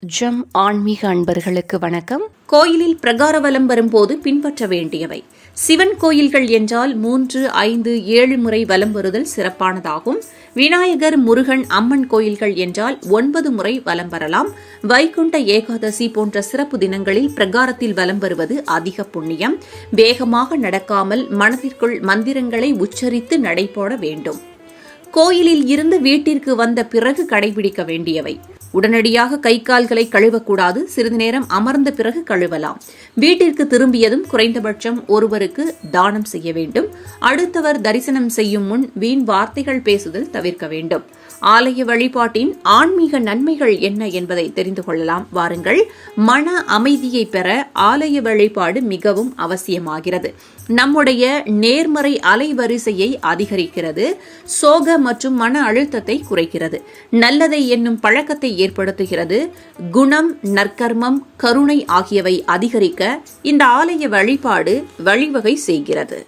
ஜம் ஆன்மீக அன்பர்களுக்கு வணக்கம். கோயிலில் பிரகார வலம் வரும்போது பின்பற்ற வேண்டியவை. சிவன் கோயில்கள் என்றால் 3, 5, 7 முறை வலம் வருதல் சிறப்பானதாகும். விநாயகர், முருகன், அம்மன் கோயில்கள் என்றால் 9 முறை வலம் வரலாம். வைகுண்ட ஏகாதசி போன்ற சிறப்பு தினங்களில் பிரகாரத்தில் வலம் வருவது அதிக புண்ணியம். வேகமாக நடக்காமல் மனதிற்குள் மந்திரங்களை உச்சரித்து நடைபோட வேண்டும். கோயிலில் இருந்து வீட்டிற்கு வந்த பிறகு கடைபிடிக்க வேண்டியவை. உடனடியாக கை கால்களை கழுவக்கூடாது. சிறிது நேரம் அமர்ந்த பிறகு கழுவலாம். வீட்டிற்கு திரும்பியதும் குறைந்தபட்சம் ஒருவருக்கு தானம் செய்ய வேண்டும். அடுத்தவர் தரிசனம் செய்யும் முன் வீண் வார்த்தைகள் பேசுதல் தவிர்க்க வேண்டும். ஆலய வழிபாட்டின் ஆன்மீக நன்மைகள் என்ன என்பதை தெரிந்து கொள்ளலாம். வாருங்கள். மன அமைதியை பெற ஆலய வழிபாடு மிகவும் அவசியமாகிறது. நம்முடைய நேர்மறை அலைவரிசையை அதிகரிக்கிறது. சோக மற்றும் மன அழுத்தத்தை குறைக்கிறது. நல்லதை என்னும் பழக்கத்தை ஏற்படுத்துகிறது. குணம், நற்கர்மம், கருணை ஆகியவை அதிகரிக்க இந்த ஆலய வழிபாடு வழிவகை செய்கிறது.